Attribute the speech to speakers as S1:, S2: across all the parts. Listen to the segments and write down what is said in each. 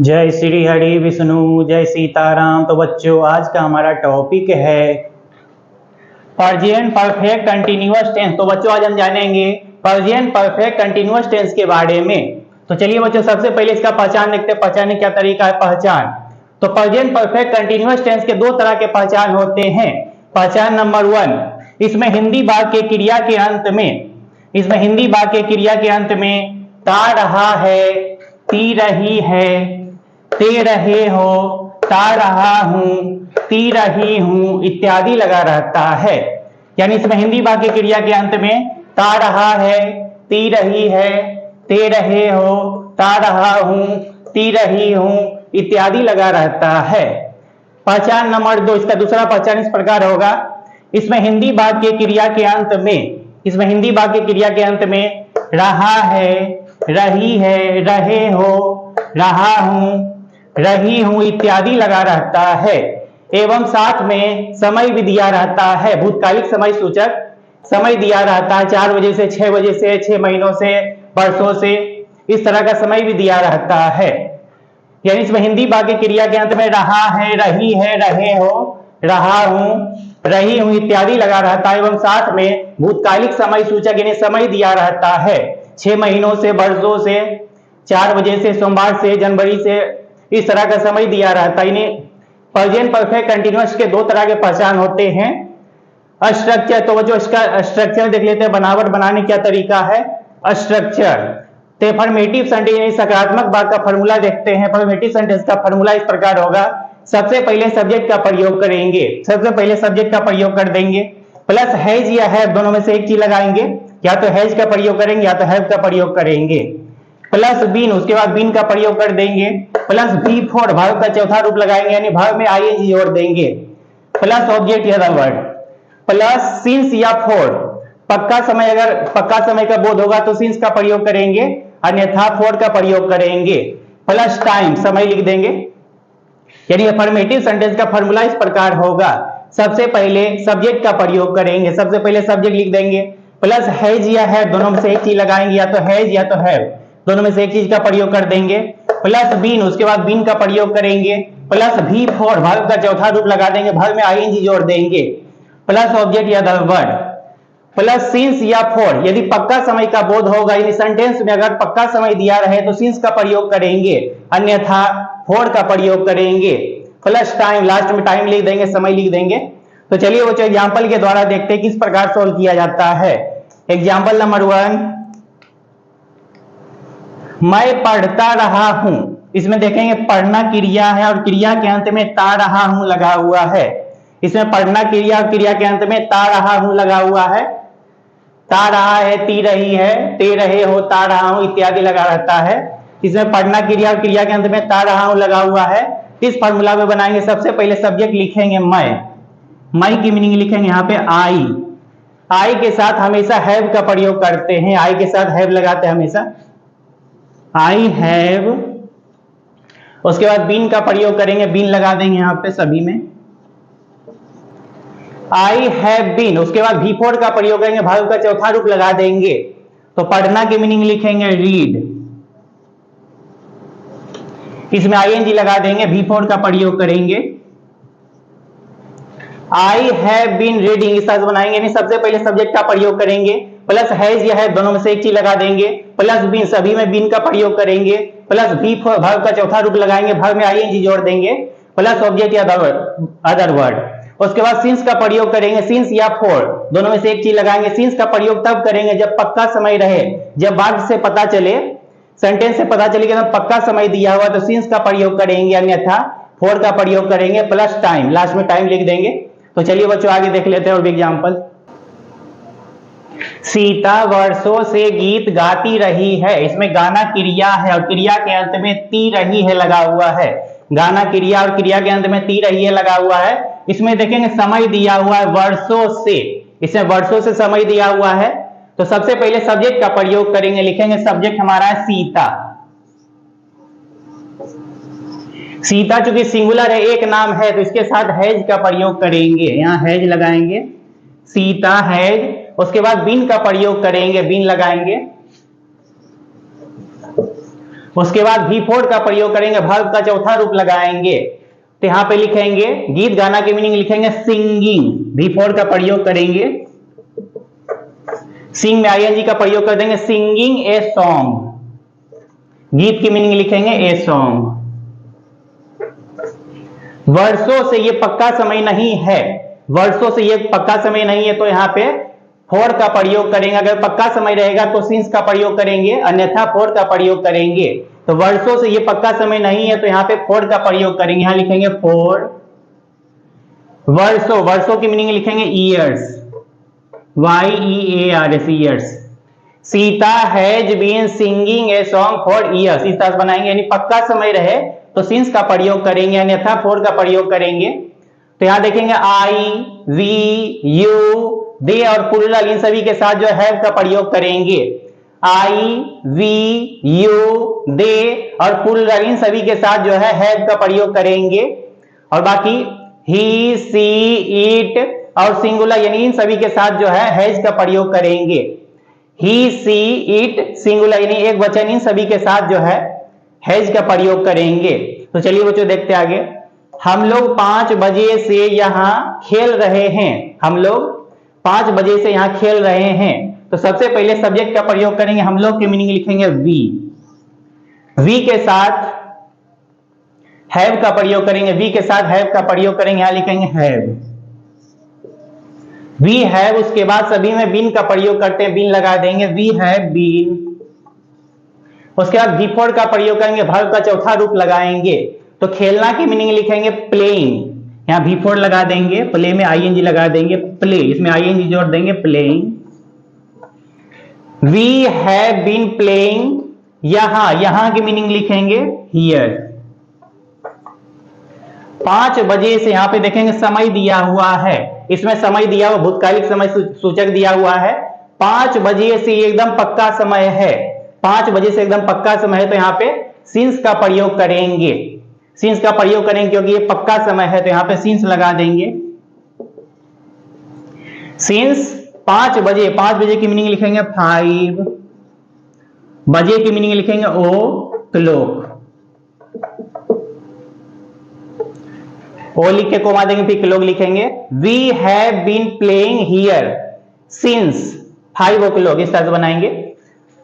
S1: जय श्री हरि विष्णु, जय सीताराम। तो बच्चों, आज का हमारा टॉपिक है प्रेजेंट परफेक्ट कंटीन्यूअस टेंस। तो बच्चों, आज हम जानेंगे प्रेजेंट परफेक्ट कंटीन्यूअस टेंस के बारे में। तो चलिए बच्चों, सबसे पहले इसका पहचान देखते हैं। पहचानने क्या तरीका है पहचान। तो प्रेजेंट परफेक्ट कंटीन्यूअस टेंस के दो तरह के पहचान होते हैं। पहचान नंबर 1, इसमें हिंदी वाक्य क्रिया के अंत में ता रहा है, पी रही है, ते रहे हो, ता रहा हूं, ती रही हूं इत्यादि लगा रहता है। यानी इसमें हिंदी वाक्य क्रिया के अंत में ता रहा है, ती रही है, ते रहे हो, ता रहा हूं, ती रही हूं इत्यादि लगा रहता है। पहचान नंबर 2, इसका दूसरा पहचान इस प्रकार होगा। इसमें हिंदी वाक्य क्रिया के अंत में रहा है, रही है, रहे हो, रहा हूं, रही हूं इत्यादि लगा रहता है। एवं साथ में समय भी दिया रहता है। भूतकालिक समय सूचक समय दिया रहता है। 4 बजे से 6 बजे से, 6 महीनों से, वर्षों से, इस तरह का समय भी दिया रहता है। यानी इसमें हिंदी वाक्य क्रिया के अंत में रहा है, रही है, रहे हो, रहा हूं, रही हूं इत्यादि लगा रहता है। एवं साथ में भूतकालिक समय सूचक यानी समय दिया रहता है। 6 महीनों से, वर्षों से, 4 बजे से, सोमवार से, जनवरी से, इस तरह का समय दिया रहता है। प्रेजेंट परफेक्ट कंटीन्यूअस के दो तरह के पहचान होते हैं। स्ट्रक्चर, तो जो इसका स्ट्रक्चर देख लेते हैं, बनावट बनाने क्या तरीका है। स्ट्रक्चर तो अफर्मेटिव सेंटेंस सकारात्मक वाक्य का फॉर्मूला देखते हैं। अफर्मेटिव सेंटेंस का फॉर्मूला इस प्रकार होगा। सबसे पहले सब्जेक्ट का प्रयोग करेंगे, सबसे पहले सब्जेक्ट का प्रयोग कर देंगे, प्लस हैज या हैव दोनों में से एक चीज लगाएंगे। या तो हैज का प्रयोग करेंगे या तो हैव का प्रयोग करेंगे। प्लस बीन, उसके बाद बीन का प्रयोग कर देंगे। प्लस बी फोर, भाव का चौथा रूप लगाएंगे यानी भाव में आईएनजी जोड़ देंगे। प्लस ऑब्जेक्ट या वर्ड, प्लस सिंस या फोर, पक्का समय, अगर पक्का समय का बोध होगा तो सिंस का प्रयोग करेंगे, अन्यथा फोर का प्रयोग करेंगे। प्लस टाइम, समय लिख देंगे। यानी अफर्मेटिव सेंटेंस का फॉर्मूला इस प्रकार होगा। सबसे पहले सब्जेक्ट का प्रयोग करेंगे, सबसे पहले सब्जेक्ट लिख देंगे। प्लस हैज या हैव दोनों में से एक चीज लगाएंगे, या तो हैज या तो हैव दोनों में से एक चीज का प्रयोग कर देंगे। प्लस बीन, उसके बाद बीन का प्रयोग करेंगे। प्लस भी फोर, भाव का चौथा रूप लगा देंगे, भाव में आईएनजी जोड़ देंगे। प्लस ऑब्जेक्ट या द वर्ड, प्लस सिंस या फोर, यदि पक्का समय का बोध होगा, यानी सेंटेंस में अगर पक्का समय दिया रहे तो सिंस का प्रयोग करेंगे, अन्यथा फोर का प्रयोग करेंगे। प्लस टाइम, लास्ट में टाइम लिख देंगे, समय लिख देंगे। तो चलिए वो एग्जाम्पल के द्वारा देखते हैं किस प्रकार सोल्व किया जाता है। एग्जाम्पल नंबर 1, मैं पढ़ता रहा हूं। इसमें देखेंगे पढ़ना क्रिया है और क्रिया के अंत में ता रहा हूं लगा हुआ है। इसमें पढ़ना क्रिया और क्रिया के अंत में ता रहा हूं लगा हुआ है। ता रहा है, ती रही है, ते रहे हो, ता रहा हूं इत्यादि लगा रहता है। इसमें पढ़ना क्रिया और क्रिया के अंत में ता रहा हूं लगा हुआ है। इस फॉर्मूला में बनाएंगे, सबसे पहले सब्जेक्ट लिखेंगे मैं की मीनिंग लिखेंगे यहाँ पे आई के साथ हमेशा हैव का प्रयोग करते हैं। आई के साथ हैव लगाते हैं हमेशा, आई हैव। उसके बाद बीन का प्रयोग करेंगे, बीन लगा देंगे यहाँ पे सभी में, आई हैव बीन। उसके बाद भी फोर का प्रयोग करेंगे, भाव का चौथा रूप लगा देंगे। तो पढ़ना की मीनिंग लिखेंगे रीड, इसमें आईएनजी लगा देंगे, भी फोर का प्रयोग करेंगे। आई हैव बीन रीडिंग, इस तरह बनाएंगे। यानी सबसे पहले सब्जेक्ट का प्रयोग करेंगे, प्लस हैज या हैव दोनों में से एक चीज लगा देंगे। प्लस बीन, सभी में बीन का प्रयोग करेंगे। प्लस भी फोर, भाव का चौथा रूप लगाएंगे, भाव में आईएनजी जोड़ देंगे। प्लस ऑब्जेक्ट या अदर वर्ड। उसके बाद सिंस का प्रयोग करेंगे, सिंस या फोर दोनों में से एक चीज लगाएंगे। सिंस का प्रयोग तब करेंगे जब पक्का समय रहे, जब वाक्य से पता चले, सेंटेंस से पता चले कि पक्का समय दिया हुआ तो सिंस का प्रयोग करेंगे, अन्यथा फोर का प्रयोग करेंगे। प्लस टाइम, लास्ट में टाइम लिख देंगे। तो चलिए बच्चों आगे देख लेते हैं और एग्जाम्पल। सीता वर्षों से गीत गाती रही है। इसमें गाना क्रिया है और क्रिया के अंत में ती रही है लगा हुआ है। गाना क्रिया और क्रिया के अंत में ती रही है लगा हुआ है। इसमें देखेंगे समय दिया हुआ है वर्षों से, इसमें वर्षों से समय दिया हुआ है। तो सबसे पहले सब्जेक्ट का प्रयोग करेंगे, लिखेंगे सब्जेक्ट हमारा है सीता। सीता चूंकि सिंगुलर है, एक नाम है, तो इसके साथ हैज का प्रयोग करेंगे, यहां हैज लगाएंगे, सीता हैज। उसके बाद बीन का प्रयोग करेंगे, बीन लगाएंगे। उसके बाद V4 का प्रयोग करेंगे, वर्ब का चौथा रूप लगाएंगे। तो यहां पे लिखेंगे गीत गाना की मीनिंग लिखेंगे सिंगिंग, V4 का प्रयोग करेंगे। सिंग में आईएनजी का प्रयोग कर देंगे, सिंगिंग ए सॉन्ग। गीत की मीनिंग लिखेंगे ए सॉन्ग। वर्षों से ये पक्का समय नहीं है, वर्षों से ये पक्का समय नहीं है, तो यहां पे फोर का प्रयोग करेंगे। अगर पक्का समय रहेगा तो सिंस का प्रयोग करेंगे, अन्यथा फोर का प्रयोग करेंगे। तो वर्षों से ये पक्का समय नहीं है, तो यहां पे फोर का प्रयोग करेंगे। यहां लिखेंगे फोर। वर्षों, वर्षों की मीनिंग लिखेंगे years, YEARS, years. Sita has been singing a song for years, इस तरह बनाएंगे। यानी पक्का समय रहे तो सिंस का प्रयोग करेंगे, अन्यथा फोर का प्रयोग करेंगे। तो यहां देखेंगे आई, वी, यू, दे और प्लूरल इन सभी के साथ जो हैव का प्रयोग करेंगे। आई, वी, यू, दे और प्लूरल इन सभी के साथ जो है हैव का प्रयोग करेंगे। और बाकी ही, सी, इट और सिंगुलर यानी इन सभी के साथ जो है हैज का प्रयोग करेंगे। ही, सी, इट, सिंगुलर यानी एक वचन इन सभी के साथ जो है हैज का प्रयोग करेंगे। तो चलिए बच्चों देखते आगे। हम लोग 5 बजे से यहाँ खेल रहे हैं, हम लोग 5 बजे से यहाँ खेल रहे हैं। तो सबसे पहले सब्जेक्ट का प्रयोग करेंगे, हम लोग की मीनिंग लिखेंगे वी। वी के साथ हैव का प्रयोग करेंगे, वी के साथ हैव का प्रयोग करेंगे। यहां लिखेंगे हैव, वी हैव। उसके बाद सभी में बीन का प्रयोग करते हैं, बीन लगा देंगे, वी हैव बीन। उसके बाद V4 का प्रयोग करेंगे, वर्ब का चौथा रूप लगाएंगे। तो खेलना की मीनिंग लिखेंगे प्लेइंग, यहां V4 लगा देंगे, प्ले में आईएनजी लगा देंगे, प्ले, इसमें आईएनजी जोड़ देंगे, playing. We have been playing, यहां की मीनिंग लिखेंगे हियर। 5 बजे से यहां पे देखेंगे समय दिया हुआ है, इसमें समय दिया हुआ भूतकालिक समय सूचक दिया हुआ है। 5 बजे से एकदम पक्का समय है, 5 बजे से एकदम पक्का समय है, तो यहां पे सिंस का प्रयोग करेंगे, सिंस का प्रयोग करेंगे क्योंकि ये पक्का समय है। तो यहां पे सिंस लगा देंगे, सिंस 5 बजे। 5 बजे की मीनिंग लिखेंगे 5, बजे की मीनिंग लिखेंगे ओ क्लॉक, ओ लिख के कोमा देंगे, फिर क्लॉक लिखेंगे। We have been playing here since 5 o'clock, इस तरह से बनाएंगे।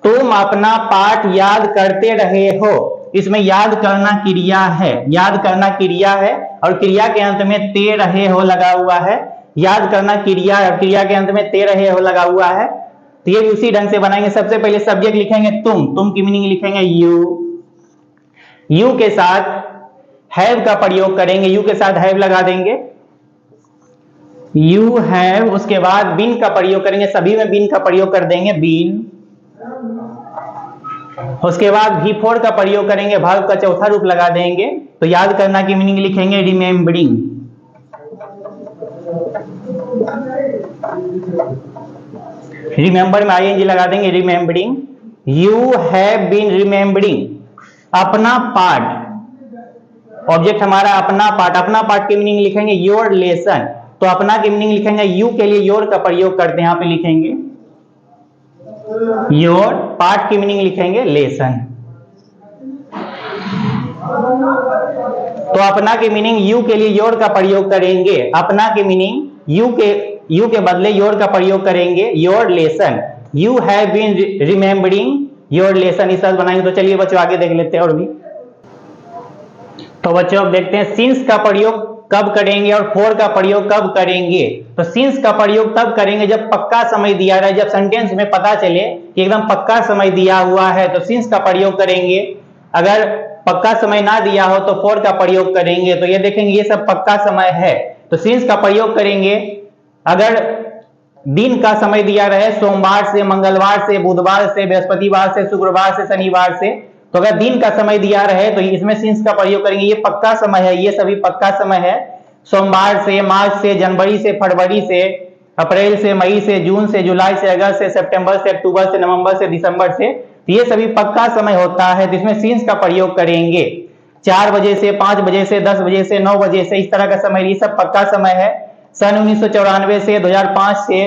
S1: तुम अपना पाठ याद करते रहे हो, इसमें याद करना क्रिया है, याद करना क्रिया है और क्रिया के अंत में ते रहे हो लगा हुआ है। याद करना क्रिया है और क्रिया के अंत में ते रहे हो लगा हुआ है। तो ये भी उसी ढंग से बनाएंगे। सबसे पहले सब्जेक्ट लिखेंगे तुम की मीनिंग लिखेंगे यू। यू के साथ हैव का प्रयोग करेंगे, यू के साथ हैव लगा देंगे, यू हैव। उसके बाद बीन का प्रयोग करेंगे, सभी में बीन का प्रयोग कर देंगे, बीन। उसके बाद V4 का प्रयोग करेंगे, वर्ब का चौथा रूप लगा देंगे। तो याद करना की मीनिंग लिखेंगे रिमेम्बरिंग। रिमेंबर में आईएनजी लगा देंगे, remembering. You have been remembering अपना पाठ, ऑब्जेक्ट हमारा अपना पाठ, अपना पाठ की मीनिंग लिखेंगे योर लेसन। तो अपना की मीनिंग लिखेंगे, यू के लिए योर का प्रयोग करते हैं, यहां पे लिखेंगे योर। पाठ की मीनिंग लिखेंगे लेसन। तो अपना की मीनिंग यू के लिए योर का प्रयोग करेंगे, अपना की मीनिंग यू के बदले योर का प्रयोग करेंगे, your lesson. You have been remembering your lesson, इस तरह बनाएंगे। तो चलिए बच्चों आगे देख लेते हैं और भी। तो बच्चों अब देखते हैं सिंस का प्रयोग कब करेंगे और फोर का प्रयोग कब करेंगे। तो सिंस का प्रयोग तब करेंगे जब पक्का समय दिया रहे, जब सेंटेंस में पता चले कि एकदम पक्का समय दिया हुआ है तो सिंस का प्रयोग करेंगे। अगर पक्का समय ना दिया हो तो फोर का प्रयोग करेंगे। तो ये देखेंगे ये सब पक्का समय है तो सिंस का प्रयोग करेंगे। अगर दिन का समय दिया रहे, सोमवार से, मंगलवार से, बुधवार से, बृहस्पतिवार से, शुक्रवार से, शनिवार से, तो अगर दिन का समय दिया रहे तो इसमें सिंस का प्रयोग करेंगे। ये पक्का समय है, ये सभी पक्का समय है। सोमवार से, मार्च से, जनवरी से, फरवरी से, अप्रैल से, मई से, जून से, जुलाई से, अगस्त से, सितंबर से, अक्टूबर से, नवंबर से, दिसंबर से, तो ये सभी पक्का समय होता है। तो इसमें सिंस का प्रयोग करेंगे। 4 बजे से, 5 बजे से, 10 बजे से, 9 बजे से, इस तरह का समय, ये सब पक्का समय है। सन 1994 से, 2005 से,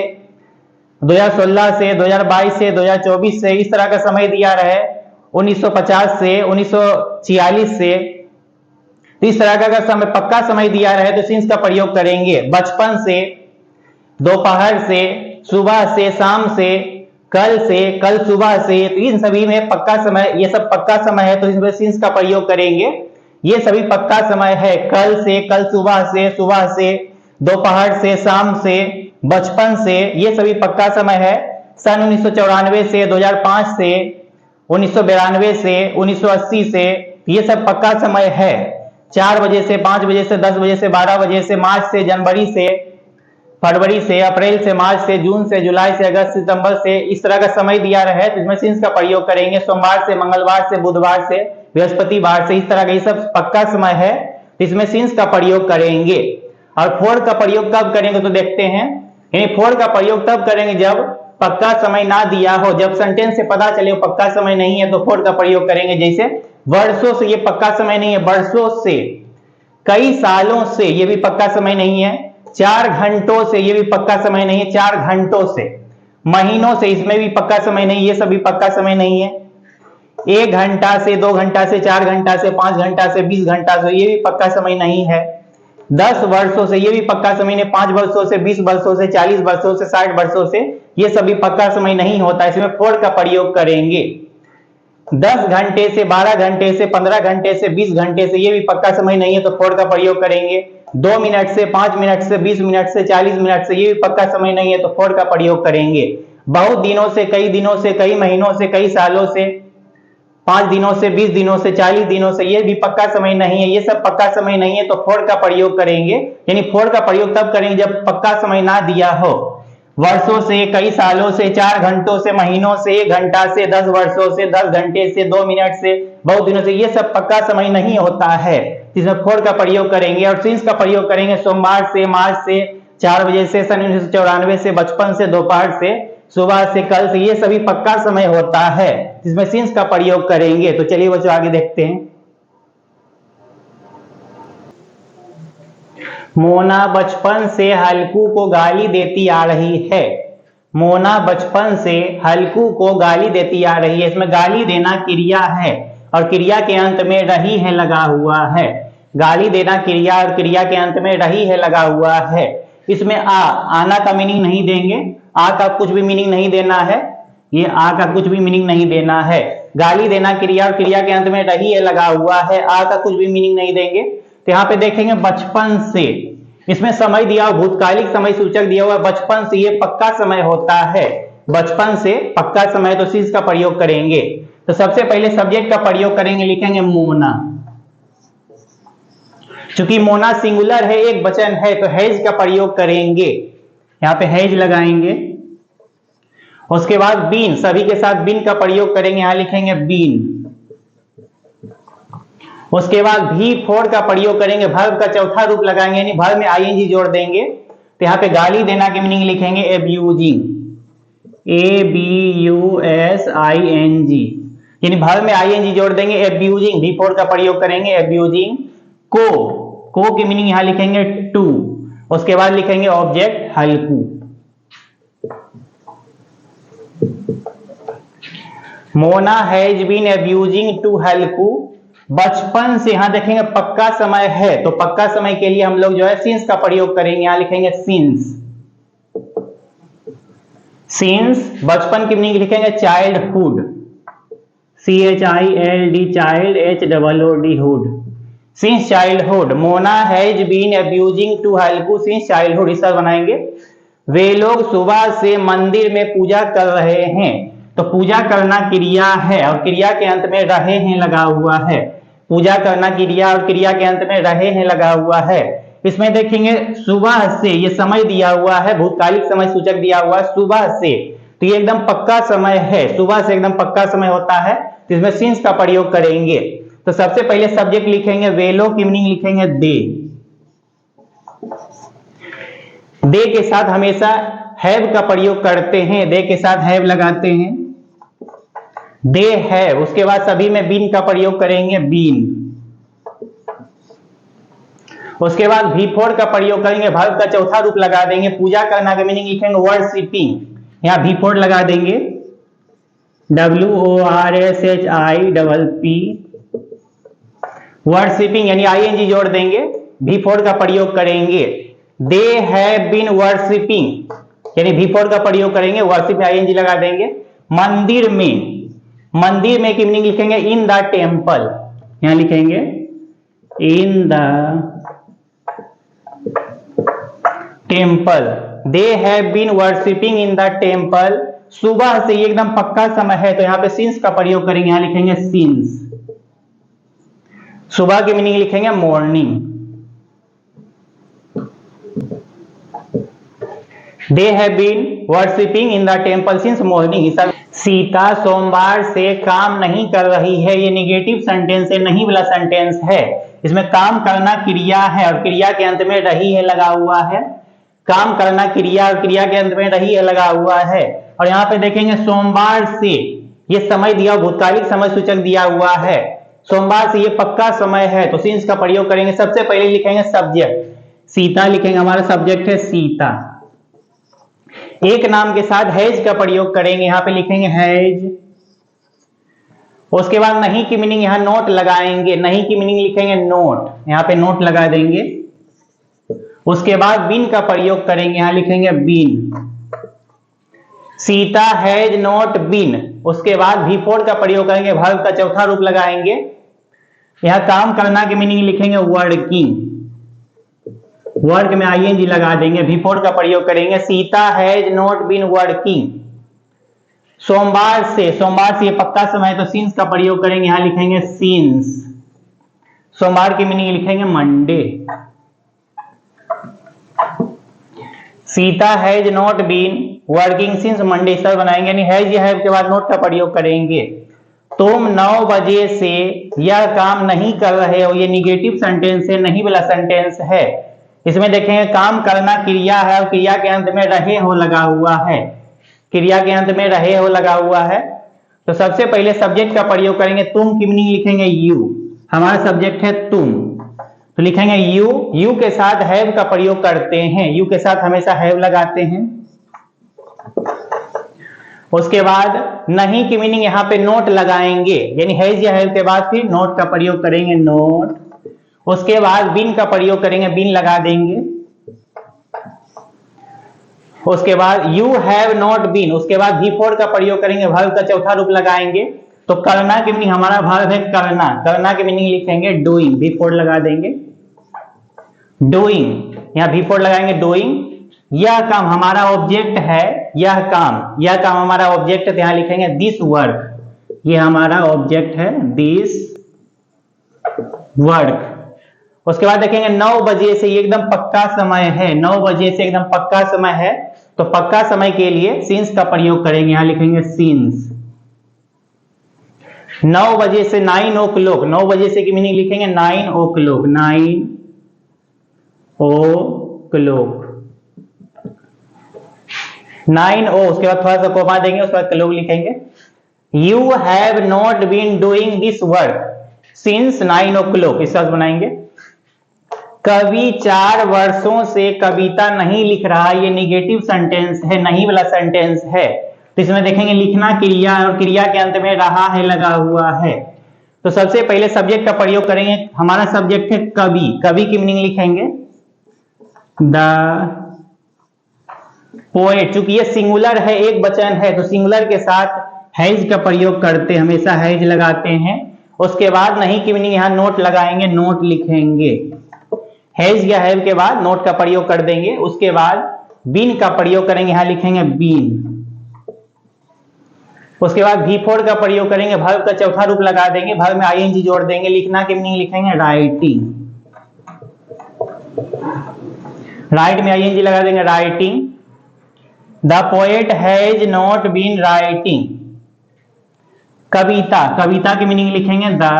S1: 2016 से, 2022 से, 2024 से, इस तरह का समय दिया रहे 1950 से 1946 से। तो इस तरह का अगर समय पक्का समय दिया रहे तो सिंस का प्रयोग करेंगे। बचपन से, दोपहर से, सुबह से, शाम से, कल से, कल सुबह से, तो इन सभी में पक्का समय, ये सब पक्का समय है तो इसमें सिंस का प्रयोग करेंगे। ये सभी पक्का समय है। कल से, कल सुबह से, दोपहर से, शाम से, बचपन से, ये सभी पक्का समय है। सन 1994 से, 2005 से, 1992 से, 1980 से, ये सब पक्का समय है। 4 बजे से, 5 बजे से, 10 बजे से, 12 बजे से, मार्च से, जनवरी से, फरवरी से, अप्रैल से, मार्च से, जून से, जुलाई से, अगस्त, सितंबर से, इस तरह का समय दिया रहे तो इसमें सिंस का प्रयोग करेंगे। सोमवार से, मंगलवार से, बुधवार से, बृहस्पतिवार से, इस तरह का ये सब पक्का समय है तो इसमें सिंस का प्रयोग करेंगे। और फोर का प्रयोग कब करेंगे तो देखते हैं। यानी फोर का प्रयोग तब करेंगे जब पक्का समय ना दिया हो, जब सेंटेंस से पता चले पक्का समय नहीं है तो फोर का प्रयोग करेंगे। जैसे वर्षों से, ये पक्का समय नहीं है, वर्षों से, कई सालों से, ये भी पक्का समय नहीं है। 4 घंटों से, ये भी पक्का समय नहीं है, 4 घंटों से। महीनों से, इसमें भी पक्का समय नहीं, ये सभी पक्का समय नहीं है। 1 घंटा से, 2 घंटा से, 4 घंटा से, 5 घंटा से, 20 घंटा से, ये भी पक्का समय नहीं है। 10 वर्षों से, ये भी पक्का समय नहीं। 5 वर्षों से, 20 वर्षों से, 40 वर्षों से, 60 वर्षों से, ये सभी पक्का समय नहीं होता, इसमें फोर का प्रयोग करेंगे। 10 घंटे से, 12 घंटे से, 15 घंटे से, 20 घंटे से, ये भी पक्का समय नहीं है तो फोर का प्रयोग करेंगे। 2 मिनट से, 5 मिनट से, 20 मिनट से, 40 मिनट से, ये भी पक्का समय नहीं है तो फोर का प्रयोग करेंगे। बहुत दिनों से, कई दिनों से, कई महीनों से, कई सालों से, 5 दिनों से, 20 दिनों से, 40 दिनों से, ये भी पक्का समय नहीं है, ये सब पक्का समय नहीं है तो फोर का प्रयोग करेंगे। यानी फोर का प्रयोग तब करेंगे जब पक्का समय ना दिया हो। वर्षों से, कई सालों से, 4 घंटों से, महीनों से, 1 घंटा से, 10 वर्षों से, 10 घंटे से, 2 मिनट से, बहुत दिनों से, ये सब पक्का समय नहीं होता है, इसमें फोर का प्रयोग करेंगे। और सिंस का प्रयोग करेंगे सोमवार से, मार्च से, 4 बजे से, सन 1994 से, बचपन से, दोपहर से, सुबह से, कल से, ये सभी पक्का समय होता है, इसमें सिंस का प्रयोग करेंगे। तो चलिए बच्चों आगे देखते हैं। मोना बचपन से हल्कू को गाली देती आ रही है। मोना बचपन से हल्कू को गाली देती आ रही है। इसमें गाली देना क्रिया है और क्रिया के अंत में रही है लगा हुआ है। गाली देना क्रिया और क्रिया के अंत में रही है लगा हुआ है। इसमें आना का मीनिंग नहीं देंगे, आ का कुछ भी मीनिंग नहीं देना है, ये आ का कुछ भी मीनिंग नहीं देना है। गाली देना क्रिया और क्रिया के अंत में रही है लगा हुआ है, आ का कुछ भी मीनिंग नहीं देंगे। तो यहाँ पे देखेंगे बचपन से, इसमें समय दिया हुआ, भूतकालिक समय सूचक दिया हुआ, बचपन से, ये पक्का समय होता है, बचपन से पक्का समय, तो सिंस का प्रयोग करेंगे। तो सबसे पहले सब्जेक्ट का प्रयोग करेंगे, लिखेंगे मोना। चूंकि मोना सिंगुलर है, एक वचन है, तो हैज का प्रयोग करेंगे, यहाँ पे हैज लगाएंगे। उसके बाद बीन, सभी के साथ बीन का प्रयोग करेंगे, यहां लिखेंगे बीन। उसके बाद भी फोर का प्रयोग करेंगे, वर्ब का चौथा रूप लगाएंगे, यानी वर्ब में आईएनजी जोड़ देंगे। तो यहाँ पे गाली देना की मीनिंग लिखेंगे एब्यूजिंग, ABUSING, यानी वर्ब में आईएनजी जोड़ देंगे, एब्यूजिंग। भी फोर का प्रयोग करेंगे, एब्यूजिंग। को की मीनिंग यहां लिखेंगे टू। उसके बाद लिखेंगे object Halku. Mona has been abusing to Halku. बचपन से, यहां देखेंगे पक्का समय है, तो पक्का समय के लिए हम लोग जो है सिंस का प्रयोग करेंगे, यहां लिखेंगे सिंस। सिंस बचपन की मीनिंग लिखेंगे childhood, CHILD, child, HOOD, hood, since childhood. Mona has been abusing to Halku since childhood, इस तरह बनाएंगे। वे लोग सुबह से मंदिर में पूजा कर रहे हैं, तो पूजा करना क्रिया है और क्रिया के अंत में रहे हैं लगा हुआ है। पूजा करना क्रिया और क्रिया के अंत में रहे हैं लगा हुआ है। इसमें देखेंगे सुबह से, ये समय दिया हुआ है, भूतकालिक समय सूचक दिया हुआ है, सुबह से, तो ये एकदम पक्का समय है, सुबह से एकदम पक्का समय होता है, तो इसमें सिंस का प्रयोग करेंगे। तो सबसे पहले सब्जेक्ट लिखेंगे, वे लोग की मीनिंग लिखेंगे दे। दे के साथ हमेशा हैव का प्रयोग करते हैं, दे के साथ हैव लगाते हैं, दे है। उसके बाद सभी में बीन का प्रयोग करेंगे, बीन। उसके बाद भी फोर का प्रयोग करेंगे, वर्ब का चौथा रूप लगा देंगे। पूजा करना का मीनिंग लिखेंगे वर्शिपिंग, यहां भी फोर लगा देंगे, WORSHIPP, वर्शिपिंग यानी ING जोड़ देंगे, V4 का प्रयोग करेंगे। दे हैव बीन वर्शिपिंग यानी V4 का प्रयोग करेंगे, वर्शिप में ING लगा देंगे। मंदिर में, मंदिर में की मीनिंग लिखेंगे इन द टेम्पल, यहां लिखेंगे in the temple. They have been worshipping in the temple, सुबह से, ये एकदम पक्का समय है तो यहाँ पे सिंस का प्रयोग करेंगे, यहां लिखेंगे सिंस। सुबह की मीनिंग लिखेंगे morning. They have been worshipping in the temple since morning. Sita सोमवार से काम नहीं कर रही है, ये निगेटिव सेंटेंस है, नहीं वाला सेंटेंस है। इसमें काम करना क्रिया है और क्रिया के अंत में रही है लगा हुआ है। काम करना क्रिया और क्रिया के अंत में रही है लगा हुआ है। और यहाँ पे देखेंगे सोमवार से, ये समय दिया, भूतकालिक समय सूचक दिया हुआ है। सोमवार से ये पक्का समय है तो सिंस का प्रयोग करेंगे। सबसे पहले लिखेंगे सब्जेक्ट, सीता लिखेंगे, हमारा सब्जेक्ट है सीता। एक नाम के साथ हैज का प्रयोग करेंगे, यहां पे लिखेंगे हैज। उसके बाद नहीं की मीनिंग यहां नोट लगाएंगे, नहीं की मीनिंग लिखेंगे नोट, यहां पे नोट लगा देंगे। उसके बाद बीन का प्रयोग करेंगे, यहां लिखेंगे been. Sita has not been, उसके बाद V4 का प्रयोग करेंगे, वर्ब का चौथा रूप लगाएंगे। यहां काम करना की मीनिंग लिखेंगे वर्किंग, वर्क में ING लगा देंगे, V4 का प्रयोग करेंगे। Sita has not been working. सोमवार से, सोमवार से ये पक्का समय तो सिंस का प्रयोग करेंगे, यहां लिखेंगे सिंस। सोमवार की मीनिंग लिखेंगे Monday. Sita has not been working since Monday, सर बनाएंगे, यानी हैज या हैव के बाद नोट का प्रयोग करेंगे। तुम 9 बजे से यह काम नहीं कर रहे हो, ये निगेटिव सेंटेंस है, नहीं वाला सेंटेंस है। इसमें देखेंगे काम करना क्रिया है और क्रिया के अंत में रहे हो लगा हुआ है, क्रिया के अंत में रहे हो लगा हुआ है। तो सबसे पहले सब्जेक्ट का प्रयोग करेंगे, तुम की मीनिंग लिखेंगे यू, हमारा सब्जेक्ट है तुम, तो लिखेंगे यू। यू के साथ हैव का प्रयोग करते हैं, यू के साथ हमेशा हैव लगाते हैं। उसके बाद नहीं की मीनिंग यहां पे नोट लगाएंगे, यानी हैज या हैव के बाद फिर नोट का प्रयोग करेंगे नोट। उसके बाद बीन का प्रयोग करेंगे, बीन लगा देंगे। उसके बाद यू हैव नॉट बीन, उसके बाद V4 का प्रयोग करेंगे, वर्ब का चौथा रूप लगाएंगे। तो करना की मीनिंग हमारा वर्ब है करना, करना की मीनिंग लिखेंगे डूइंग, V4 लगा देंगे डूइंग, यहां V4 लगाएंगे डूइंग। यह काम हमारा ऑब्जेक्ट है, यह काम हमारा ऑब्जेक्ट है, यहां लिखेंगे दिस वर्क, ये हमारा ऑब्जेक्ट है दिस वर्क। उसके बाद देखेंगे 9 बजे से, ये एकदम पक्का समय है, 9 बजे से एकदम पक्का समय है, तो पक्का समय के लिए सिंस का प्रयोग करेंगे, यहां लिखेंगे सिंस। 9 बजे से 9 o'clock, 9 बजे से की मीनिंग लिखेंगे 9 o'clock, 9 o'clock, 9 ओ, उसके बाद थोड़ा सा कोमा देंगे, उसके बाद क्लोक लिखेंगे। You have not been doing this work since 9 o'clock, इस तरह बनाएंगे। कवि 4 वर्षों से कविता नहीं लिख रहा, ये निगेटिव सेंटेंस है, नहीं वाला सेंटेंस है। तो इसमें देखेंगे लिखना क्रिया और क्रिया के अंत में रहा है लगा हुआ है। तो सबसे पहले सब्जेक्ट का प्रयोग करेंगे, हमारा सब्जेक्ट है कवि, कवि की मीनिंग लिखेंगे द पोएट। चूंकि ये सिंगुलर है, एक वचन है, तो सिंगुलर के साथ हैज का प्रयोग करते, हमेशा हैज लगाते हैं। उसके बाद नहीं की मीनिंग यहां नोट लगाएंगे, नोट लिखेंगे, हैज या हैव के बाद नोट का प्रयोग कर देंगे। उसके बाद बीन का प्रयोग करेंगे, यहां लिखेंगे बीन। उसके बाद V4 का प्रयोग करेंगे, वर्ब का चौथा रूप लगा देंगे, वर्ब में ING जोड़ देंगे। लिखना की मीनिंग लिखेंगे राइटिंग, राइट में ING लगा देंगे writing. The poet has not been writing, कविता, कविता की मीनिंग लिखेंगे द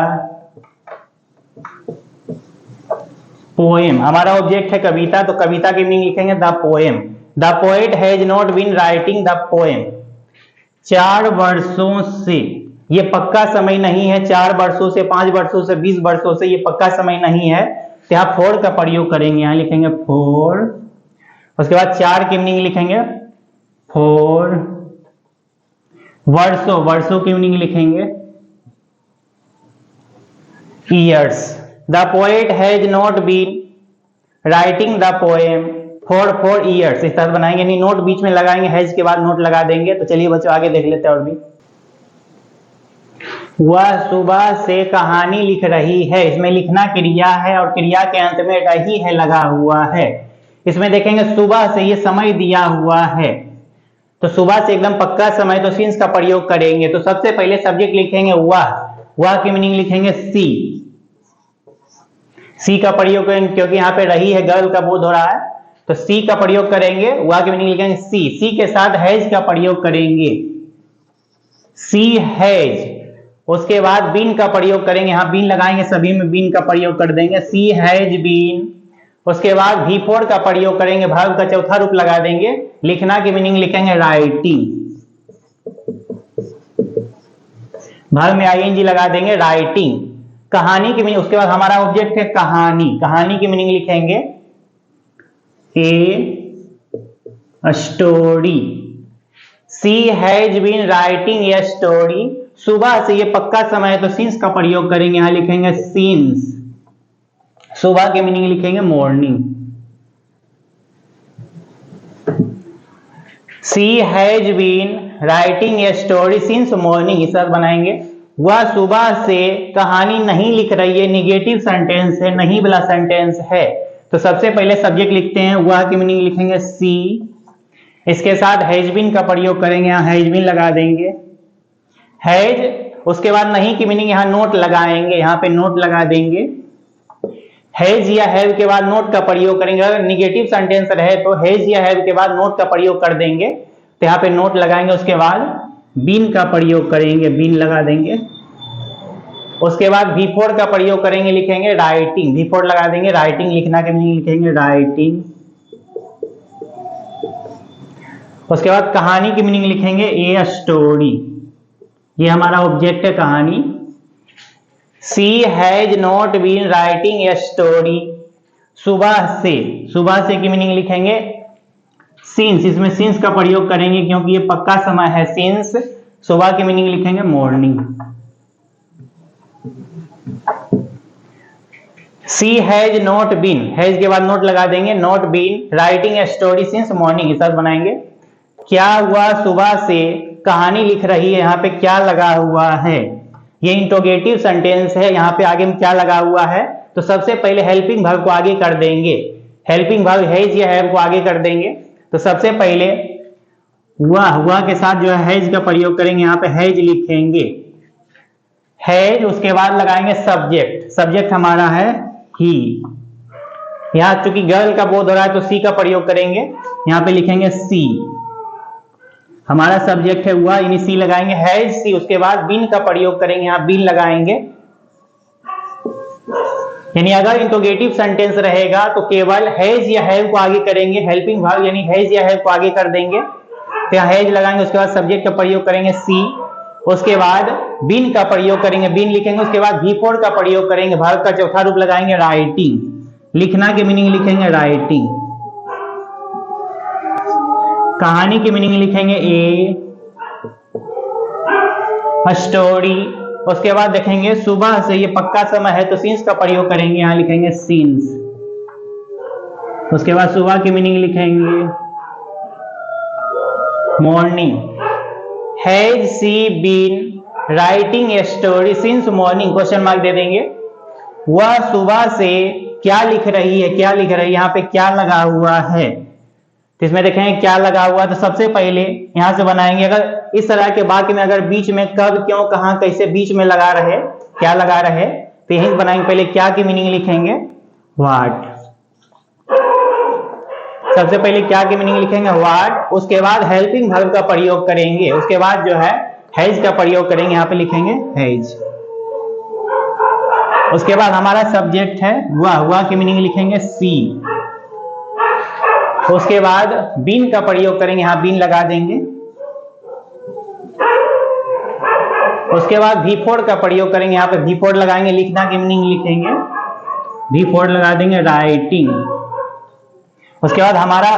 S1: पोएम, हमारा ऑब्जेक्ट है कविता, तो कविता की मीनिंग लिखेंगे the poem. The poet has not been writing the poem. 4 वर्षों से, ये पक्का समय नहीं है, 4 वर्षों से, 5 वर्षों से, 20 वर्षों से, ये पक्का समय नहीं है, तो यहाँ 4 का प्रयोग करेंगे, यहाँ लिखेंगे 4। उसके बाद 4 की मीनिंग लिखेंगे 4 वर्षों, वर्षों की मीनिंग लिखेंगे years. The poet has not been writing the poem for 4 years. इस तरह बनाएंगे, नहीं नोट बीच में लगाएंगे, हैज के बाद नोट लगा देंगे। तो चलिए बच्चों आगे देख लेते हैं। और भी वह सुबह से कहानी लिख रही है, इसमें लिखना क्रिया है और क्रिया के अंत में रही है लगा हुआ है। इसमें देखेंगे सुबह से, ये समय दिया हुआ है, तो सुबह से एकदम पक्का समय, तो सिंस का प्रयोग करेंगे। तो सबसे पहले सब्जेक्ट लिखेंगे वह की मीनिंग लिखेंगे सी का प्रयोग करेंगे, क्योंकि यहाँ पे रही है, गर्ल का बोध हो रहा है, तो सी का प्रयोग करेंगे। वह की मीनिंग लिखेंगे सी के साथ हैज का प्रयोग करेंगे, सी हैज। उसके बाद बीन का प्रयोग करेंगे, यहाँ बीन लगाएंगे, सभी में बीन का प्रयोग कर देंगे, सी हैज बीन। उसके बाद V4 का प्रयोग करेंगे, वर्ब का चौथा रूप लगा देंगे, लिखना की मीनिंग लिखेंगे राइटिंग, वर्ब में ING लगा देंगे राइटिंग। कहानी की मीनिंग, उसके बाद हमारा ऑब्जेक्ट है कहानी, कहानी की मीनिंग लिखेंगे a story. She has been writing a story. सुबह से, ये पक्का समय है, तो सिंस का प्रयोग करेंगे, यहां लिखेंगे सिंस। सुबह की मीनिंग लिखेंगे morning. She has been writing a story since morning, इस बनाएंगे। वह सुबह से कहानी नहीं लिख रही है, निगेटिव सेंटेंस है, नहीं वाला सेंटेंस है। तो सबसे पहले सब्जेक्ट लिखते हैं, वह की मीनिंग लिखेंगे सी, इसके साथ हैज बीन का प्रयोग करेंगे, यहाँ हैज बीन लगा देंगे, हैज। उसके बाद नहीं की मीनिंग यहाँ नोट लगाएंगे, यहाँ पे नोट लगा देंगे, हैज या हैव के बाद नोट का प्रयोग करेंगे। अगर निगेटिव सेंटेंस रहे तो हैज या हैव के बाद नोट का प्रयोग कर देंगे, तो यहाँ पे नोट लगाएंगे। उसके बाद बीन का प्रयोग करेंगे, बीन लगा देंगे। उसके बाद V4 का प्रयोग करेंगे, लिखेंगे राइटिंग, V4 लगा देंगे, राइटिंग। लिखना के मीनिंग लिखेंगे राइटिंग। उसके बाद कहानी की मीनिंग लिखेंगे ए स्टोरी, ये हमारा ऑब्जेक्ट है कहानी। She has not been writing a story. सुबह से, सुबह से की मीनिंग लिखेंगे सिंस, इसमें सिंस का प्रयोग करेंगे क्योंकि ये पक्का समय है, सिंस। सुबह की मीनिंग लिखेंगे morning. She has not been, has के बाद नोट लगा देंगे, not been writing a story since morning, इस बनाएंगे। क्या हुआ सुबह से कहानी लिख रही है, यहाँ पे क्या लगा हुआ है, ये इंटरोगेटिव सेंटेंस है, यहाँ पे आगे में क्या लगा हुआ है। तो सबसे पहले हेल्पिंग वर्ब को आगे कर देंगे, हेल्पिंग वर्ब हैज या हैव को आगे कर देंगे। तो सबसे पहले हुआ के साथ जो है हैज का प्रयोग करेंगे, यहाँ पे हैज लिखेंगे, हैज। उसके बाद लगाएंगे सब्जेक्ट, सब्जेक्ट हमारा है ही। यहाँ चूंकि गर्ल का बोध हो रहा है तो सी का प्रयोग करेंगे, यहाँ पे लिखेंगे सी, हमारा सब्जेक्ट है हुआ, यानी सी लगाएंगे, हैज सी। उसके बाद बीन का प्रयोग करेंगे, यहाँ बीन लगाएंगे, यानी अगर इंटरोगेटिव सेंटेंस रहेगा तो केवल हैज या हैव को आगे करेंगे, हेल्पिंग वर्ब यानी हैज या हैव को आगे कर देंगे, तो यहाँ हैज लगाएंगे। उसके बाद सब्जेक्ट का प्रयोग करेंगे सी, उसके बाद बीन का प्रयोग करेंगे, बीन लिखेंगे। उसके बाद V4 का प्रयोग करेंगे, वर्ब का चौथा रूप लगाएंगे राइटिंग, लिखना की मीनिंग लिखेंगे राइटिंग। कहानी की मीनिंग लिखेंगे ए स्टोरी। उसके बाद देखेंगे सुबह से, ये पक्का समय है तो सिंस का प्रयोग करेंगे, यहां लिखेंगे सिंस। उसके बाद सुबह की मीनिंग लिखेंगे morning. Has she been writing a story since morning, question mark दे देंगे। वह सुबह से क्या लिख रही है, क्या लिख रही है, यहाँ पे क्या लगा हुआ है, तो इसमें देखेंगे क्या लगा हुआ। तो सबसे पहले यहां से बनाएंगे, अगर इस तरह के वाक्य में अगर बीच में कब, क्यों, कहां, कैसे बीच में लगा रहे, क्या लगा रहे, तो यही बनाएंगे। पहले क्या की मीनिंग लिखेंगे व्हाट, सबसे पहले क्या की मीनिंग लिखेंगे व्हाट। उसके बाद हेल्पिंग वर्ब का प्रयोग करेंगे, उसके बाद जो है हैज का प्रयोग करेंगे, यहाँ पे लिखेंगे हैज। उसके बाद हमारा सब्जेक्ट है हुआ की मीनिंग लिखेंगे सी। उसके बाद बीन का प्रयोग करेंगे, यहाँ बीन लगा देंगे। उसके बाद V4 का प्रयोग करेंगे, यहाँ पे V4 लगाएंगे, लिखना की मीनिंग लिखेंगे V4 लगा देंगे राइटिंग। उसके बाद हमारा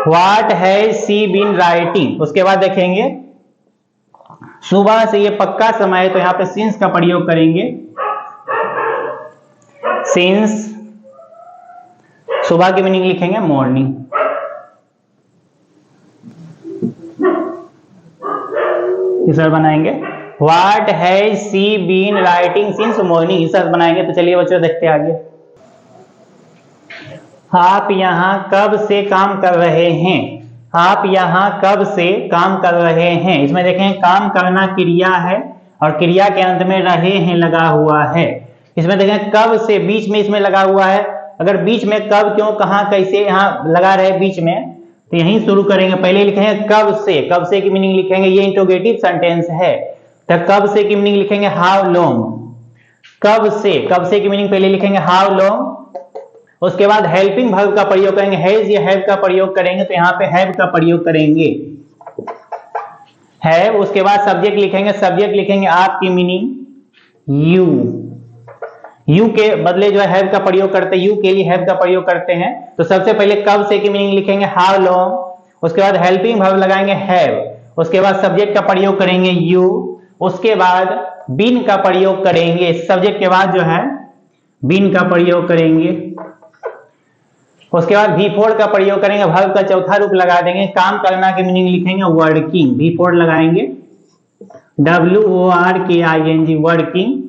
S1: what has she been writing. उसके बाद देखेंगे सुबह से ये पक्का समय है तो यहां पे सिंस का प्रयोग करेंगे। सिंस, सुबह की मीनिंग लिखेंगे मॉर्निंग। इस बनाएंगे what has she been writing since morning, इस बनाएंगे। तो चलिए बच्चों देखते हैं आगे। आप यहाँ कब से काम कर रहे हैं। आप यहाँ कब से काम कर रहे हैं, इसमें देखें काम करना क्रिया है और क्रिया के अंत में रहे हैं लगा हुआ है। इसमें देखें कब से बीच में इसमें लगा हुआ है। अगर बीच में कब क्यों कहां कैसे यहाँ लगा रहे बीच में, तो यहीं शुरू करेंगे। पहले लिखेंगे कब से, कब से की मीनिंग लिखेंगे, ये इंट्रोगेटिव सेंटेंस है तो कब से की मीनिंग लिखेंगे हाउ लॉन्ग। कब से की मीनिंग पहले लिखेंगे हाउ लॉन्ग। उसके बाद हेल्पिंग वर्ब का प्रयोग करेंगे, हैज या हैव का प्रयोग करेंगे तो यहाँ पे हैव का प्रयोग करेंगे हैव। उसके बाद सब्जेक्ट लिखेंगे, सब्जेक्ट लिखेंगे आपकी मीनिंग यू। यू के बदले जो है हैव का प्रयोग करते हैं, यू के लिए हैव का प्रयोग करते हैं। तो सबसे पहले कब से की मीनिंग लिखेंगे हाउ लॉन्ग। उसके बाद हेल्पिंग वर्ब लगाएंगे हैव। उसके बाद सब्जेक्ट का प्रयोग करेंगे यू। उसके बाद बीन का प्रयोग करेंगे, सब्जेक्ट के बाद जो है बीन का प्रयोग करेंगे। उसके बाद V4 का प्रयोग करेंगे, वर्ब का चौथा रूप लगा देंगे। काम करना की मीनिंग लिखेंगे वर्किंग, V4 लगाएंगे WORKING वर्किंग।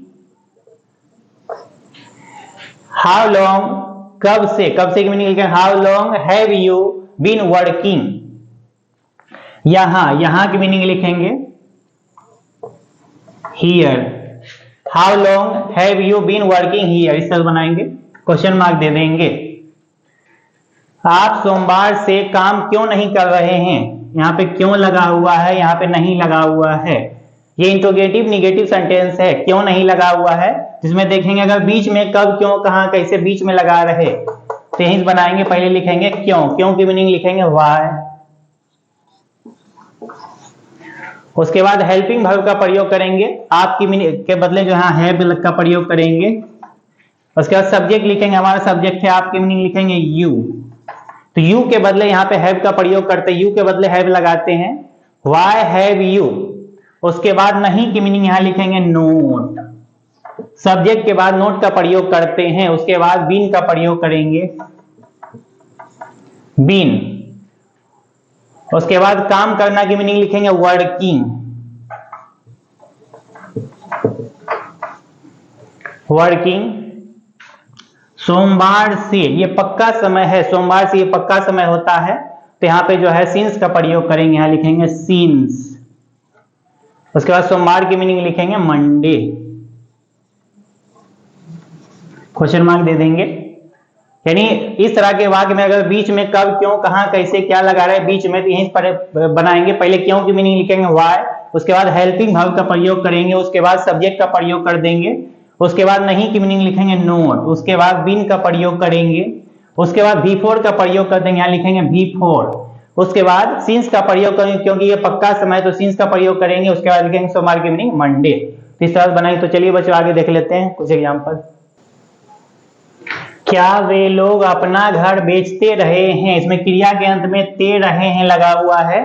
S1: हाउ लॉन्ग, कब से की मीनिंग लिखेंगे how long have you been working. यहां की मीनिंग लिखेंगे here. How long have you been working here, इस तरह बनाएंगे, क्वेश्चन मार्क दे देंगे। आप सोमवार से काम क्यों नहीं कर रहे हैं, यहाँ पे क्यों लगा हुआ है, यहाँ पे नहीं लगा हुआ है। ये इंट्रोगेटिव निगेटिव सेंटेंस है, क्यों नहीं लगा हुआ है, जिसमें देखेंगे अगर बीच में कब क्यों कहां कैसे बीच में लगा रहे तो यहीं बनाएंगे। पहले लिखेंगे क्यों की मीनिंग लिखेंगे व्हाई। उसके बाद हेल्पिंग वर्ब का प्रयोग करेंगे, आपकी मीनिंग के बदले जो है हैव का प्रयोग करेंगे। उसके बाद सब्जेक्ट लिखेंगे, हमारा सब्जेक्ट है, आपकी मीनिंग लिखेंगे यू। तो यू के बदले यहाँ पे हैव का प्रयोग करते हैं, यू के बदले हैव लगाते हैं व्हाई हैव यू। उसके बाद नहीं की मीनिंग यहाँ लिखेंगे नोट। सब्जेक्ट के बाद नोट का प्रयोग करते हैं। उसके बाद बीन का प्रयोग करेंगे बीन। उसके बाद काम करना की मीनिंग लिखेंगे वर्किंग वर्किंग। सोमवार से ये पक्का समय है, सोमवार से ये पक्का समय होता है तो यहाँ पे जो है सिंस का प्रयोग करेंगे, यहाँ लिखेंगे सिंस। उसके बाद सोमवार की मीनिंग लिखेंगे मंडे, क्वेश्चन मार्क दे देंगे। यानी इस तरह के वाक्य में अगर बीच में कब क्यों कहां कैसे क्या लगा रहे बीच में तो यहीं पर बनाएंगे। पहले क्यों की मीनिंग लिखेंगे व्हाई। उसके बाद हेल्पिंग वर्ब का प्रयोग करेंगे। उसके बाद सब्जेक्ट का प्रयोग कर देंगे। उसके बाद नहीं की मीनिंग लिखेंगे नोट। उसके बाद बीन का प्रयोग करेंगे। उसके बाद V4 का प्रयोग कर देंगे, यहाँ लिखेंगे V4। उसके बाद सिंस का प्रयोग करेंगे, क्योंकि ये पक्का समय तो सिंस का प्रयोग करेंगे। उसके बाद लिखेंगे सोमवार की मीनिंग मंडे। इस तरह बनाएंगे। तो चलिए बच्चों आगे देख लेते हैं कुछ एग्जाम्पल। क्या वे लोग अपना घर बेचते रहे हैं, इसमें क्रिया के अंत में ते रहे हैं लगा हुआ है।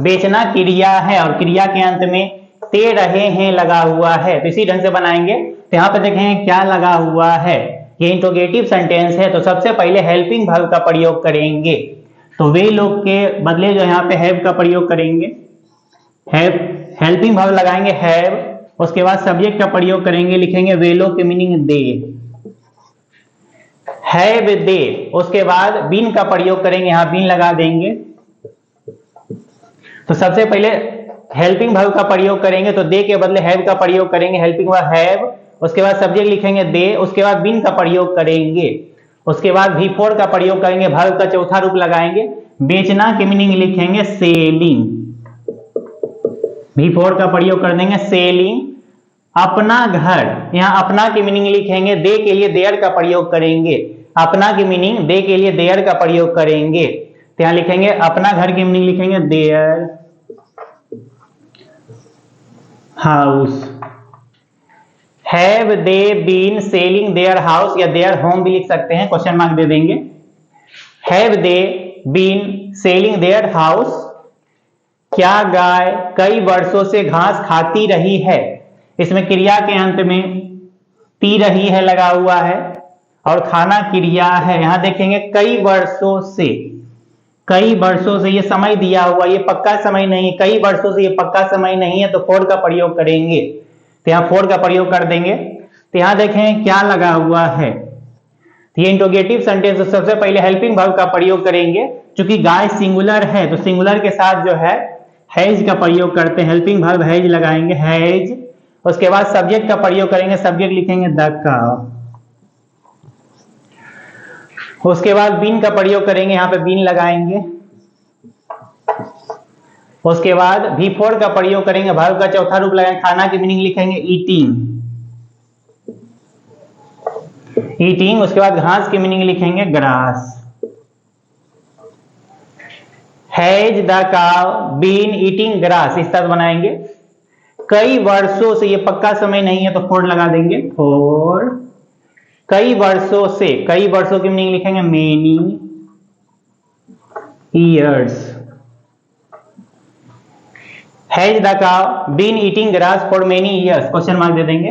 S1: बेचना क्रिया है और क्रिया के अंत में ते रहे हैं लगा हुआ है। तो इसी ढंग से बनाएंगे। तो यहाँ पे देखेंगे क्या लगा हुआ है, ये इंट्रोगेटिव सेंटेंस है तो सबसे पहले हेल्पिंग वर्ब का प्रयोग करेंगे। तो वे लोग के बदले जो यहाँ पे हैव का प्रयोग करेंगे, हैव। हेल्पिंग वर्ब लगाएंगे हैव। उसके बाद सब्जेक्ट का प्रयोग करेंगे, लिखेंगे वे लोग की मीनिंग दे, हैव दे। उसके बाद बीन का प्रयोग करेंगे, यहाँ बीन लगा देंगे। तो सबसे पहले हेल्पिंग वर्ब का प्रयोग करेंगे तो दे के बदले हैव का प्रयोग करेंगे, हेल्पिंग वर्ब हैव। उसके बाद सब्जेक्ट लिखेंगे दे। उसके बाद बीन का प्रयोग करेंगे। उसके बाद V4 का प्रयोग करेंगे, वर्ब का चौथा रूप लगाएंगे। बेचना की मीनिंग लिखेंगे सेलिंग, V4 का प्रयोग कर देंगे सेलिंग। अपना घर, यहाँ अपना की मीनिंग लिखेंगे दे के लिए देयर का प्रयोग करेंगे। अपना की मीनिंग दे के लिए देयर का प्रयोग करेंगे तो यहाँ लिखेंगे अपना घर की मीनिंग लिखेंगे their house. Have they been selling their house या देयर होम भी लिख सकते हैं, क्वेश्चन मार्क दे देंगे। Have they been selling their house. क्या गाय कई वर्षों से घास खाती रही है? इसमें क्रिया के अंत में ती रही है लगा हुआ है और खाना क्रिया है। यहां देखेंगे कई वर्षों से, कई वर्षों से ये समय दिया हुआ, ये पक्का समय नहीं, कई वर्षों से ये पक्का समय नहीं है, तो फॉर का प्रयोग करेंगे। तो यहाँ फॉर का प्रयोग कर देंगे। तो यहां देखें क्या लगा हुआ है, ये इंट्रोगेटिव सेंटेंस। तो सबसे पहले हेल्पिंग वर्ब का प्रयोग करेंगे। चूंकि गाय सिंगुलर है तो सिंगुलर के साथ जो है हैज का प्रयोग करते हैं। हेल्पिंग वर्ब हैज लगाएंगे, हैज। उसके बाद सब्जेक्ट का प्रयोग करेंगे, सब्जेक्ट लिखेंगे द काउ। उसके बाद बीन का प्रयोग करेंगे, यहां पे बीन लगाएंगे। उसके बाद भी फोर का प्रयोग करेंगे, वर्ब का चौथा रूप लगाएंगे, खाना की मीनिंग लिखेंगे ईटिंग, ईटिंग। उसके बाद घास की मीनिंग लिखेंगे grass. Has the cow been eating grass, इस तरह बनाएंगे। कई वर्षों से, ये पक्का समय नहीं है तो फोर लगा देंगे, फोर। कई वर्षों से, कई वर्षों की मीनिंग लिखेंगे many years. Has the cow been eating grass for many years, question mark दे देंगे।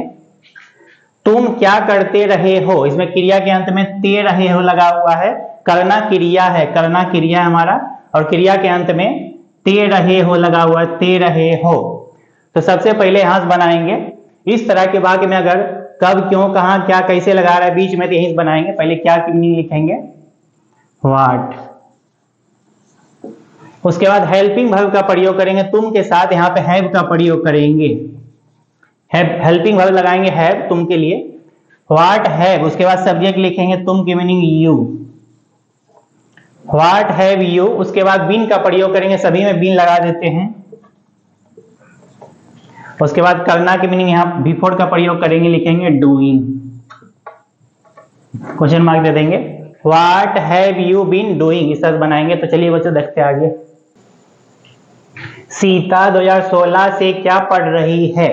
S1: तुम क्या करते रहे हो, इसमें क्रिया के अंत में ते रहे हो लगा हुआ है, करना क्रिया है, करना क्रिया है हमारा, और क्रिया के अंत में ते रहे हो लगा हुआ है, ते रहे हो। तो सबसे पहले यहां से बनाएंगे। इस तरह के वाक्य में अगर कब, क्यों, कहां, क्या, कैसे लगा रहा है बीच में, तो यहीं से बनाएंगे। पहले क्या की मीनिंग लिखेंगे व्हाट। उसके बाद हेल्पिंग वर्ब का प्रयोग करेंगे, तुम के साथ यहां पे हैव का प्रयोग करेंगे। हेल्पिंग वर्ब लगाएंगे हैव, तुम के लिए, व्हाट हैव। उसके बाद सब्जेक्ट लिखेंगे तुम की meaning you, what have you. उसके बाद बीन का प्रयोग करेंगे, सभी में बीन लगा देते हैं। उसके बाद करना की मीनिंग यहां बिफोर का प्रयोग करेंगे, लिखेंगे डूइंग, क्वेश्चन मार्क दे देंगे। What have you been doing, इस तरह बनाएंगे। तो चलिए बच्चों देखते हैं आगे। सीता 2016 से क्या पढ़ रही है?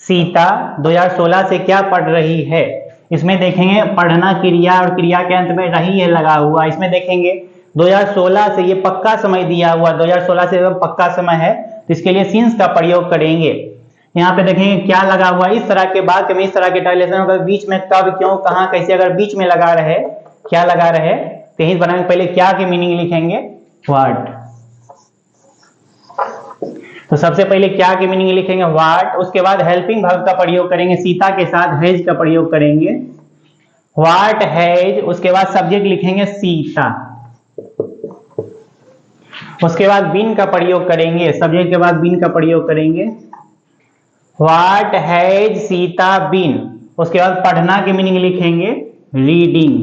S1: सीता 2016 से क्या पढ़ रही है? इसमें देखेंगे पढ़ना क्रिया और क्रिया के अंत में रही है लगा हुआ। इसमें देखेंगे 2016 से, ये पक्का समय दिया हुआ, 2016 से पक्का समय है, तो इसके लिए सिंस का प्रयोग करेंगे। यहाँ पे देखेंगे क्या लगा हुआ, इस तरह के वाक्य में, इस तरह के ट्रांसलेशन अगर बीच में कब, क्यों, कहां, कैसे अगर बीच में लगा रहे, क्या लगा रहे, तो यही बनाएंगे। पहले क्या की मीनिंग लिखेंगे व्हाट। तो सबसे पहले क्या की मीनिंग लिखेंगे व्हाट। उसके बाद हेल्पिंग वर्ब का प्रयोग करेंगे, सीता के साथ हैज का प्रयोग करेंगे, व्हाट हैज। उसके बाद सब्जेक्ट लिखेंगे सीता। उसके बाद बीन का प्रयोग करेंगे, सब्जेक्ट के बाद बीन का प्रयोग करेंगे, व्हाट हैज सीता बीन। उसके बाद पढ़ना की मीनिंग लिखेंगे reading,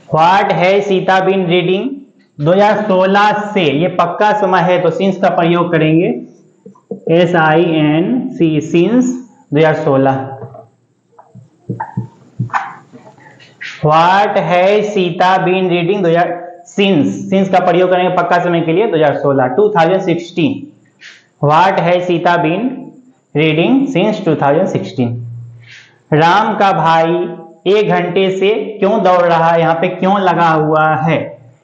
S1: what has Sita been reading. 2016 से, ये पक्का समय है तो सिंस का प्रयोग करेंगे, SINC, since 2016। What has Sita been reading, since का प्रयोग करेंगे पक्का समय के लिए 2016, 2016। What has Sita been reading since 2016। Ram का भाई 1 घंटे से क्यों दौड़ रहा है, यहाँ पे क्यों लगा हुआ है।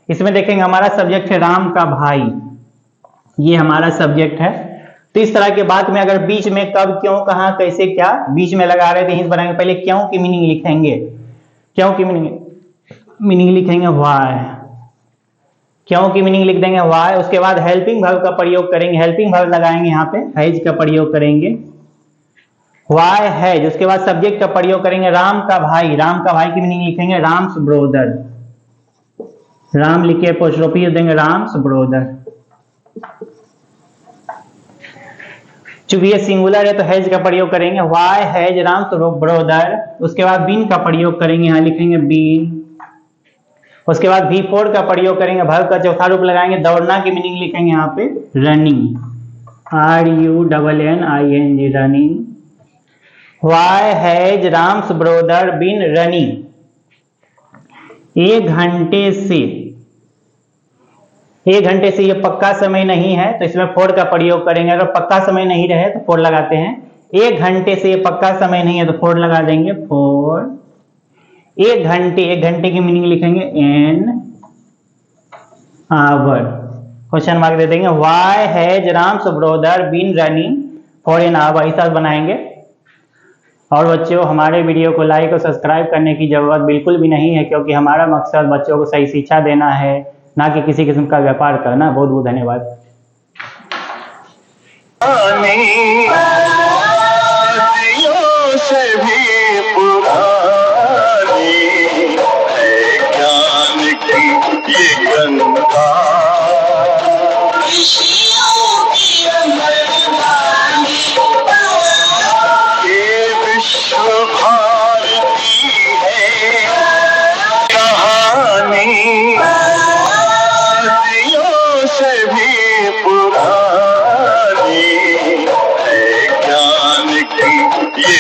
S1: इसमें देखेंगे हमारा सब्जेक्ट है राम का भाई, ये हमारा सब्जेक्ट है। तो इस तरह के बात में अगर बीच में कब, क्यों, कहां, कैसे, क्या बीच में लगा रहे थे, यहीं बनाएंगे। पहले क्यों की मीनिंग लिखेंगे, क्यों की मीनिंग लिखेंगे व्हाई, क्यों की मीनिंग लिख देंगे व्हाई। उसके बाद हेल्पिंग वर्ब का प्रयोग करेंगे, हेल्पिंग वर्ब लगाएंगे, यहाँ पे हैज का प्रयोग करेंगे, व्हाई हैज। उसके बाद सब्जेक्ट का प्रयोग करेंगे राम का भाई, राम का भाई की मीनिंग लिखेंगे राम्स ब्रोदर, राम लिखे अपोस्ट्रोफी देंगे राम्स ब्रोदर। चूंकि ये सिंगुलर है तो हैज का प्रयोग करेंगे, व्हाई हैज राम्स ब्रोदर। उसके बाद बीन का प्रयोग करेंगे, यहाँ लिखेंगे बीन। उसके बाद V4 का प्रयोग करेंगे, वर्ब का चौथा रूप लगाएंगे, दौड़ना की मीनिंग लिखेंगे यहाँ पे running, RUNNING, running. Why has Ram's brother been running. 1 घंटे से, 1 घंटे से ये पक्का समय नहीं है तो इसमें फोर का प्रयोग करेंगे। अगर पक्का समय नहीं रहे तो फोर लगाते हैं। 1 घंटे से ये पक्का समय नहीं है तो फोर लगा देंगे, फोर। एक घंटे की मीनिंग लिखेंगे एन आवर। क्वेश्चन मार्क दे देंगे। Why has Ram's brother been running for an hour, ऐसा बनाएंगे। और बच्चों, हमारे वीडियो को लाइक और सब्सक्राइब करने की जरूरत बिल्कुल भी नहीं है, क्योंकि हमारा मकसद बच्चों को सही शिक्षा देना है, ना कि किसी किस्म का व्यापार करना। बहुत बहुत धन्यवाद। से भी पुरानी है ज्ञान की ये गंगा, ये विश्व भारती है कहानी, सदियों से भी पुरानी है ज्ञान की ये